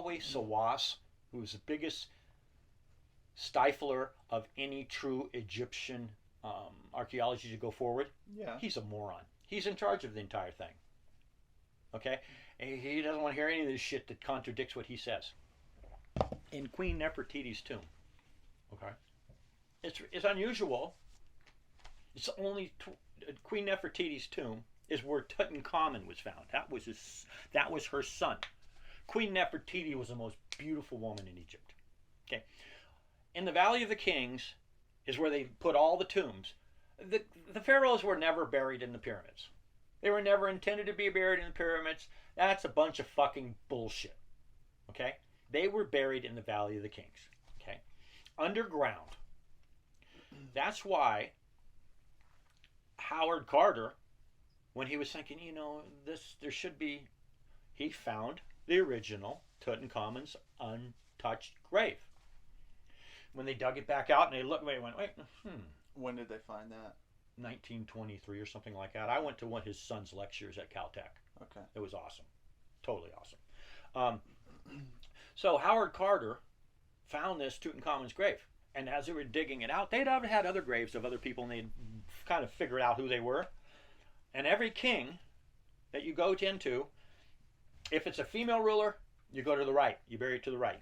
Zahi Hawass, who's the biggest stifler of any true Egyptian archaeology to go forward, Yeah. he's a moron. He's in charge of the entire thing. Okay? And he doesn't want to hear any of this shit that contradicts what he says. In Queen Nefertiti's tomb, okay, it's unusual. It's only Queen Nefertiti's tomb is where Tutankhamun was found. That was her son. Queen Nefertiti was the most beautiful woman in Egypt. Okay, in the Valley of the Kings is where they put all the tombs. The pharaohs were never buried in the pyramids. They were never intended to be buried in the pyramids. That's a bunch of fucking bullshit. Okay, they were buried in the Valley of the Kings. Okay, underground. That's why Howard Carter, when he was thinking, there should be, he found the original Tutankhamun's untouched grave. When they dug it back out and they looked, they went, wait, When did they find that? 1923 or something like that. I went to one of his son's lectures at Caltech. Okay. It was awesome. Totally awesome. So Howard Carter found this Tutankhamun's grave. And as they were digging it out, they'd had other graves of other people, and they'd kind of figured out who they were. And every king that you go into, if it's a female ruler, you go to the right. You bury it to the right.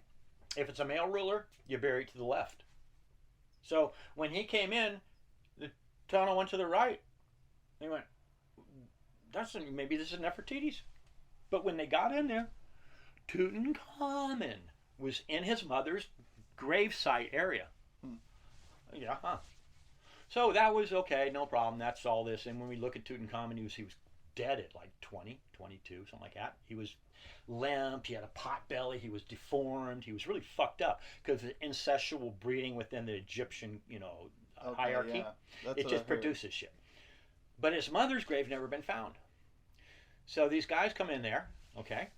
If it's a male ruler, you bury it to the left. So when he came in, the tunnel went to the right. They went, maybe this is Nefertiti's. But when they got in there, Tutankhamun was in his mother's gravesite area. Yeah, huh. So that was okay, no problem. That's all this. And when we look at Tutankhamun, he was dead at like 20, 22, something like that. He was limp. He had a pot belly. He was deformed. He was really fucked up because of the incestual breeding within the Egyptian, hierarchy. Yeah. It just produces shit. But his mother's grave never been found. So these guys come in there, okay,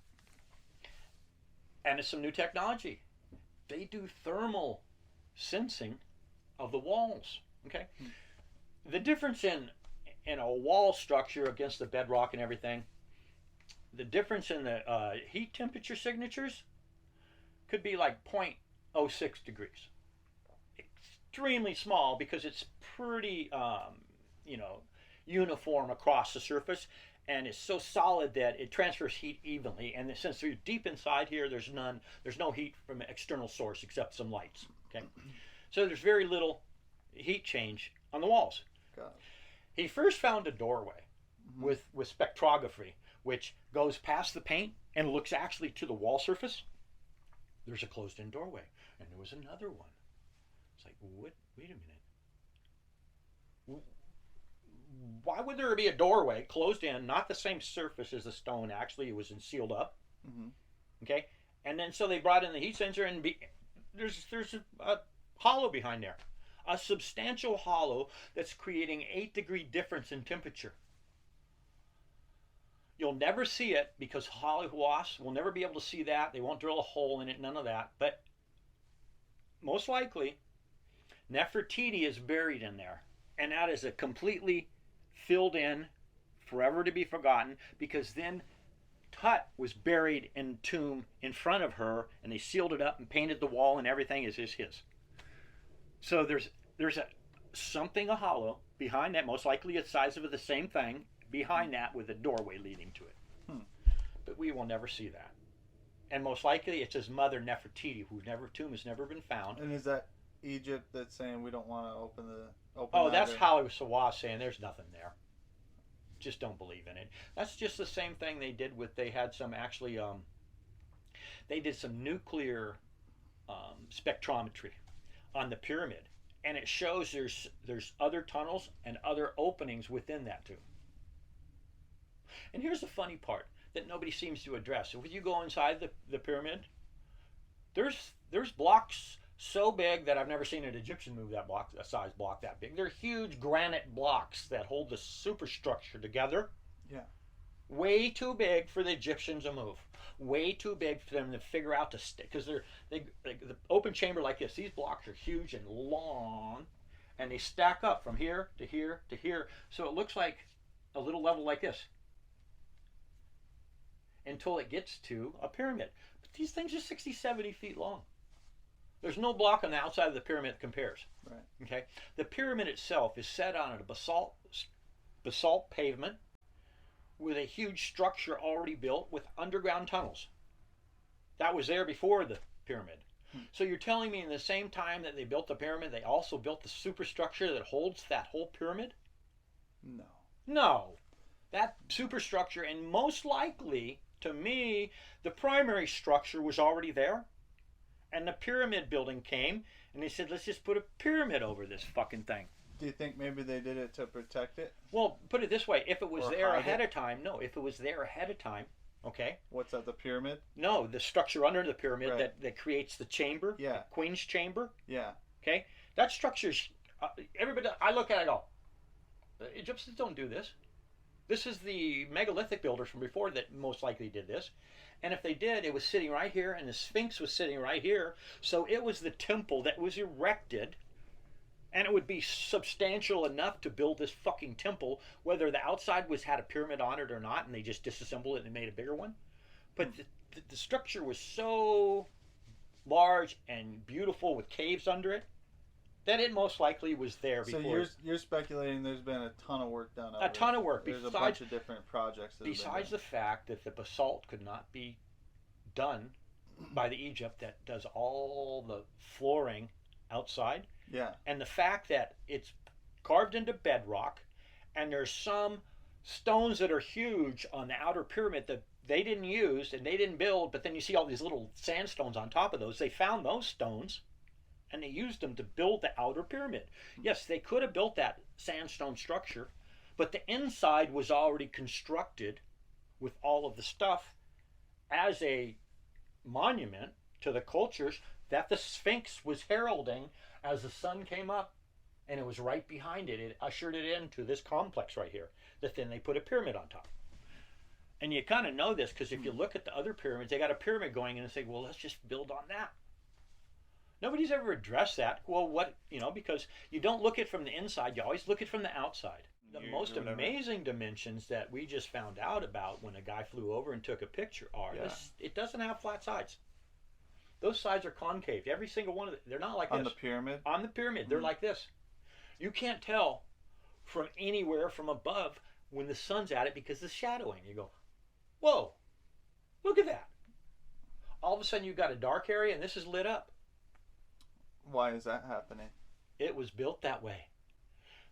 and it's some new technology. They do thermal sensing of the walls. Okay, the difference in a wall structure against the bedrock and everything, the difference in the heat temperature signatures could be like 0.06 degrees. Extremely small because it's pretty uniform across the surface, and it's so solid that it transfers heat evenly. And since you're deep inside here, there's no heat from an external source except some lights. Okay. So there's very little heat change on the walls. God. He first found a doorway with spectrography, which goes past the paint and looks actually to the wall surface. There's a closed-in doorway. And there was another one. It's like, wait a minute. Why would there be a doorway closed in, not the same surface as the stone? Actually, it was sealed up. Mm-hmm. Okay? And then so they brought in the heat sensor, and there's a hollow behind there, a substantial hollow that's creating 8-degree difference in temperature. You'll never see it because Zahi Hawass will never be able to see that. They won't drill a hole in it, none of that. But most likely, Nefertiti is buried in there, and that is a completely filled in, forever to be forgotten, because then Tut was buried in a tomb in front of her, and they sealed it up and painted the wall, and everything is his. So there's a hollow behind that, most likely the size of the same thing, behind that with a doorway leading to it. But we will never see that. And most likely it's his mother Nefertiti, whose tomb has never been found. And is that Egypt that's saying we don't want to open that's Zahi Hawass saying there's nothing there. Just don't believe in it. That's just the same thing they did they had some actually, they did some nuclear spectrometry on the pyramid. And it shows there's other tunnels and other openings within that tomb. And here's the funny part that nobody seems to address. If you go inside the pyramid, there's blocks so big that I've never seen an Egyptian move a size block that big. They're huge granite blocks that hold the superstructure together. Yeah. Way too big for the Egyptians to move. Way too big for them to figure out to stick. Because the open chamber like this, these blocks are huge and long, and they stack up from here to here to here. So it looks like a little level like this until it gets to a pyramid. But these things are 60, 70 feet long. There's no block on the outside of the pyramid that compares. Right. Okay. The pyramid itself is set on a basalt pavement with a huge structure already built with underground tunnels. That was there before the pyramid. So you're telling me in the same time that they built the pyramid, they also built the superstructure that holds that whole pyramid? No. No. That superstructure, and most likely, to me, the primary structure was already there. And the pyramid building came, and they said, let's just put a pyramid over this fucking thing. Do you think maybe they did it to protect it? Well, put it this way. If it was Or there hide ahead it? of time, no, if it was there ahead of time, okay? What's that, the pyramid? No, the structure under the pyramid Right. that creates the chamber, Yeah. the Queen's chamber, Yeah. okay? That structure's, everybody, I look at it, I go, the Egyptians don't do this. This is the megalithic builders from before that most likely did this. And if they did, it was sitting right here, and the Sphinx was sitting right here. So it was the temple that was erected, and it would be substantial enough to build this fucking temple, whether the outside had a pyramid on it or not, and they just disassembled it and made a bigger one. But the structure was so large and beautiful with caves under it that it most likely was there So before. you're speculating there's been a ton of work done. A ton of work. There's a Besides- bunch of different projects. That have been Besides done. the fact that the basalt could not be done by the Egypt that does all the flooring outside, Yeah. and the fact that it's carved into bedrock, and there's some stones that are huge on the outer pyramid that they didn't use and they didn't build, but then you see all these little sandstones on top of those. They found those stones and they used them to build the outer pyramid. Yes, they could have built that sandstone structure, but the inside was already constructed with all of the stuff as a monument to the cultures that the Sphinx was heralding as the sun came up, and it was right behind it. It ushered it into this complex right here that then they put a pyramid on top. And you kind of know this because if you look at the other pyramids, they got a pyramid going and they say, well, let's just build on that. Nobody's ever addressed that. Well, what, because you don't look at it from the inside, you always look at it from the outside. The Years most or whatever. amazing dimensions that we just found out about when a guy flew over and took a picture are this. It doesn't have flat sides. Those sides are concave. Every single one of them. They're not like On this. the pyramid. On the pyramid, they're like this. You can't tell from anywhere from above when the sun's at it because the shadowing. You go, whoa, look at that. All of a sudden you've got a dark area and this is lit up. Why is that happening? It was built that way.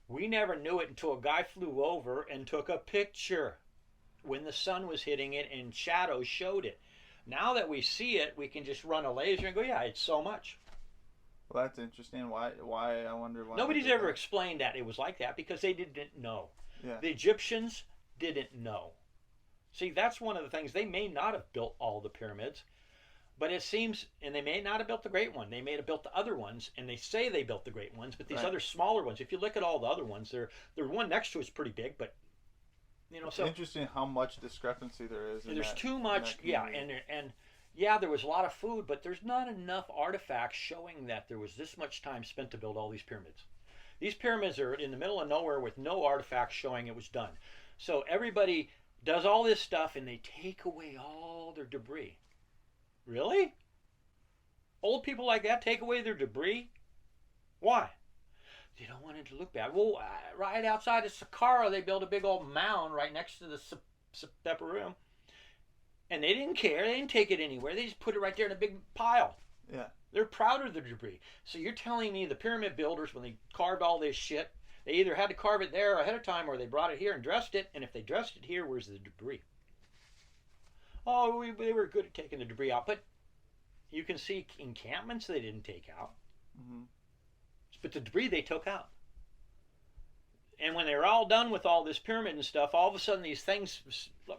We never knew it until a guy flew over and took a picture when the sun was hitting it and shadows showed it. Now that we see it, we can just run a laser and go, yeah, it's so much. Well, that's interesting. Why? I wonder why. Nobody's they did ever that. explained that it was like that because they didn't know. Yeah. The Egyptians didn't know. See, that's one of the things. They may not have built all the pyramids, but it seems, and they may not have built the great one. They may have built the other ones, and they say they built the great ones, but these Right. other smaller ones, if you look at all the other ones, the one next to it's pretty big, but, so Interesting how much discrepancy there is. there's too much, and yeah, there was a lot of food, but there's not enough artifacts showing that there was this much time spent to build all these pyramids. These pyramids are in the middle of nowhere with no artifacts showing it was done. So everybody does all this stuff and they take away all their debris. Really? Old people like that take away their debris? Why? They don't want it to look bad. Well, right outside of Saqqara, they built a big old mound right next to the September room. And they didn't care. They didn't take it anywhere. They just put it right there in a big pile. Yeah. They're proud of the debris. So you're telling me the pyramid builders, when they carved all this shit, they either had to carve it there ahead of time or they brought it here and dressed it. And if they dressed it here, where's the debris? Oh, they were good at taking the debris out. But you can see encampments they didn't take out. Mm-hmm. But the debris they took out. And when they were all done with all this pyramid and stuff, all of a sudden these things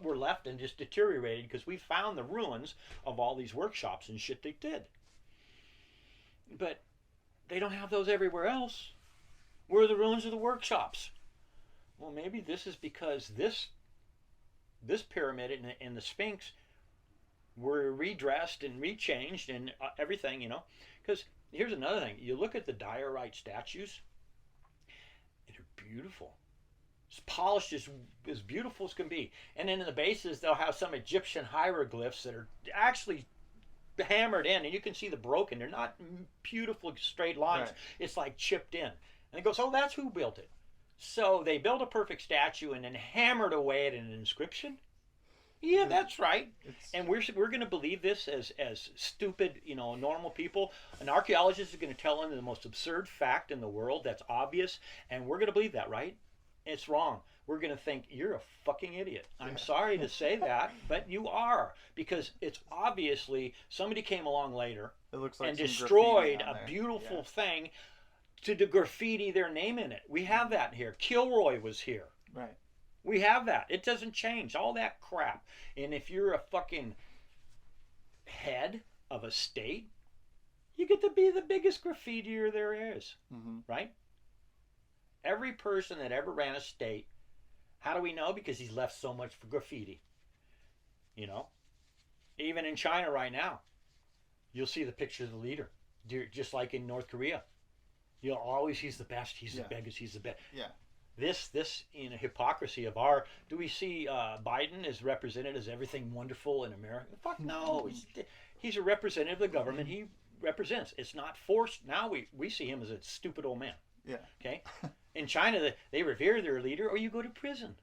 were left and just deteriorated because we found the ruins of all these workshops and shit they did. But they don't have those everywhere else. Where are the ruins of the workshops? Well, maybe this is because this pyramid and the Sphinx were redressed and rechanged and everything, Because here's another thing. You look at the diorite statues, they're beautiful. It's polished as beautiful as can be. And then in the bases, they'll have some Egyptian hieroglyphs that are actually hammered in, and you can see the broken. They're not beautiful straight lines. Right. It's like chipped in. And it goes, oh, that's who built it. So they built a perfect statue and then hammered away at an inscription. Yeah, that's right. And we're going to believe this as stupid, normal people. An archaeologist is going to tell them the most absurd fact in the world that's obvious, and we're going to believe that, right? It's wrong. We're going to think you're a fucking idiot. I'm sorry to say that, but you are, because it's obviously somebody came along later It looks like and some destroyed graffiti on a there. beautiful Yeah. thing to graffiti their name in it. We have that here. Kilroy was here. Right. We have that. It doesn't change. All that crap. And if you're a fucking head of a state, you get to be the biggest graffitier there is. Mm-hmm. Right? Every person that ever ran a state, how do we know? Because he's left so much for graffiti. Even in China right now, you'll see the picture of the leader, just like in North Korea. You'll always, he's the best, he's the biggest, he's the best. Yeah. This hypocrisy of do we see Biden as represented as everything wonderful in America? Fuck no. He's a representative of the government he represents. It's not forced. Now we see him as a stupid old man. Yeah. Okay? In China, they revere their leader or you go to prison.